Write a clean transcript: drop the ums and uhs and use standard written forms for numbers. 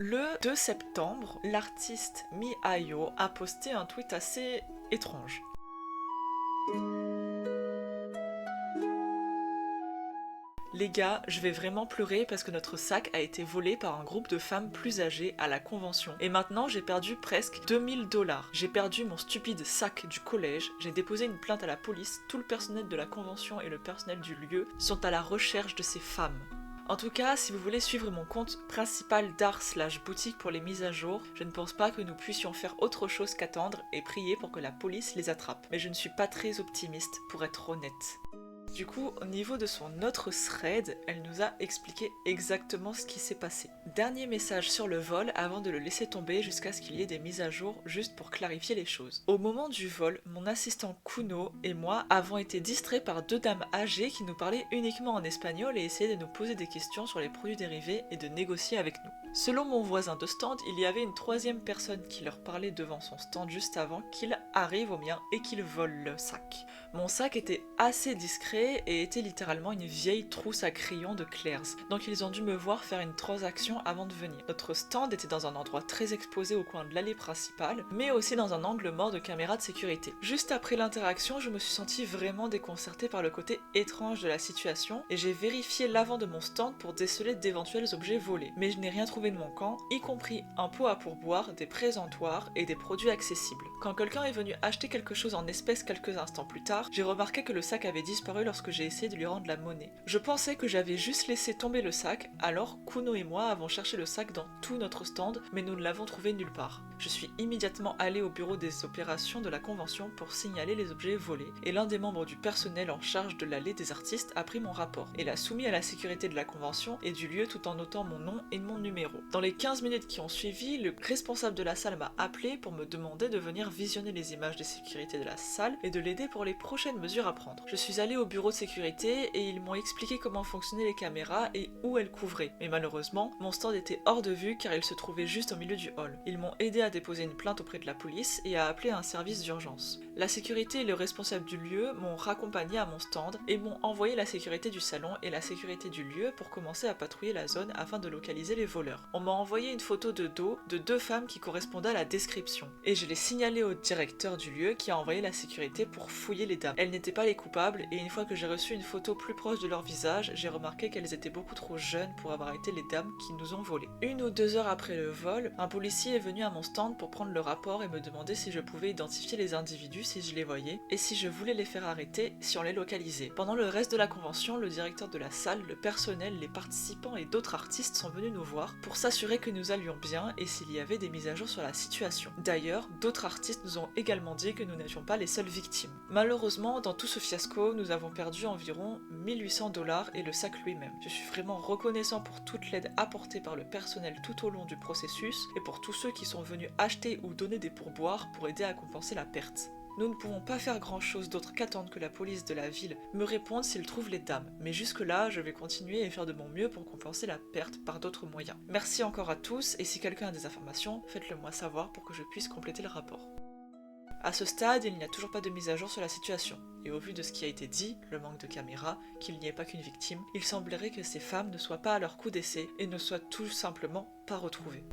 Le 2 septembre, l'artiste Mi-Ayo a posté un tweet assez étrange. Les gars, je vais vraiment pleurer parce que notre sac a été volé par un groupe de femmes plus âgées à la convention. Et maintenant j'ai perdu presque 2000 $. J'ai perdu mon stupide sac du collège, j'ai déposé une plainte à la police, tout le personnel de la convention et le personnel du lieu sont à la recherche de ces femmes. En tout cas, si vous voulez suivre mon compte principal d'art/boutique pour les mises à jour, je ne pense pas que nous puissions faire autre chose qu'attendre et prier pour que la police les attrape. Mais je ne suis pas très optimiste, pour être honnête. Du coup, au niveau de son autre thread, elle nous a expliqué exactement ce qui s'est passé. Dernier message sur le vol avant de le laisser tomber jusqu'à ce qu'il y ait des mises à jour, juste pour clarifier les choses. Au moment du vol, mon assistant Kuno et moi avons été distraits par deux dames âgées qui nous parlaient uniquement en espagnol et essayaient de nous poser des questions sur les produits dérivés et de négocier avec nous. Selon mon voisin de stand, il y avait une troisième personne qui leur parlait devant son stand juste avant qu'il arrive au mien et qu'il vole le sac. Mon sac était assez discret et était littéralement une vieille trousse à crayons de Claire's, donc ils ont dû me voir faire une transaction avant de venir. Notre stand était dans un endroit très exposé au coin de l'allée principale, mais aussi dans un angle mort de caméras de sécurité. Juste après l'interaction, je me suis sentie vraiment déconcertée par le côté étrange de la situation et j'ai vérifié l'avant de mon stand pour déceler d'éventuels objets volés. Mais je n'ai rien trouvé de manquant, y compris un pot à pourboire, des présentoirs et des produits accessibles. Quand quelqu'un est venu acheter quelque chose en espèces quelques instants plus tard, j'ai remarqué que le sac avait disparu lorsque j'ai essayé de lui rendre la monnaie. Je pensais que j'avais juste laissé tomber le sac, alors Kuno et moi avons cherché le sac dans tout notre stand, mais nous ne l'avons trouvé nulle part. Je suis immédiatement allée au bureau des opérations de la convention pour signaler les objets volés, et l'un des membres du personnel en charge de l'allée des artistes a pris mon rapport, et l'a soumis à la sécurité de la convention et du lieu tout en notant mon nom et mon numéro. Dans les 15 minutes qui ont suivi, le responsable de la salle m'a appelé pour me demander de venir visionner les images de sécurité de la salle et de l'aider pour les prochaines mesures à prendre. Je suis allée au bureau de sécurité et ils m'ont expliqué comment fonctionnaient les caméras et où elles couvraient. Mais malheureusement, mon stand était hors de vue car il se trouvait juste au milieu du hall. Ils m'ont aidé à déposer une plainte auprès de la police et à appeler un service d'urgence. La sécurité et le responsable du lieu m'ont raccompagné à mon stand et m'ont envoyé la sécurité du salon et la sécurité du lieu pour commencer à patrouiller la zone afin de localiser les voleurs. On m'a envoyé une photo de dos de deux femmes qui correspondaient à la description et je l'ai signalé au directeur du lieu qui a envoyé la sécurité pour fouiller les dames. Elles n'étaient pas les coupables et une fois que j'ai reçu une photo plus proche de leur visage, j'ai remarqué qu'elles étaient beaucoup trop jeunes pour avoir été les dames qui nous ont volés. 1 ou 2 heures après le vol, un policier est venu à mon stand pour prendre le rapport et me demander si je pouvais identifier les individus si je les voyais et si je voulais les faire arrêter si on les localisait. Pendant le reste de la convention, le directeur de la salle, le personnel, les participants et d'autres artistes sont venus nous voir pour s'assurer que nous allions bien et s'il y avait des mises à jour sur la situation. D'ailleurs, d'autres artistes nous ont également dit que nous n'étions pas les seules victimes. Malheureusement, dans tout ce fiasco, nous avons perdu environ 1800 $ et le sac lui-même. Je suis vraiment reconnaissant pour toute l'aide apportée par le personnel tout au long du processus et pour tous ceux qui sont venus acheter ou donner des pourboires pour aider à compenser la perte. Nous ne pouvons pas faire grand chose d'autre qu'attendre que la police de la ville me réponde s'ils trouvent les dames, mais jusque là je vais continuer et faire de mon mieux pour compenser la perte par d'autres moyens. Merci encore à tous et si quelqu'un a des informations, faites-le moi savoir pour que je puisse compléter le rapport. À ce stade, il n'y a toujours pas de mise à jour sur la situation, et au vu de ce qui a été dit, le manque de caméras, qu'il n'y ait pas qu'une victime, il semblerait que ces femmes ne soient pas à leur coup d'essai et ne soient tout simplement pas retrouvées.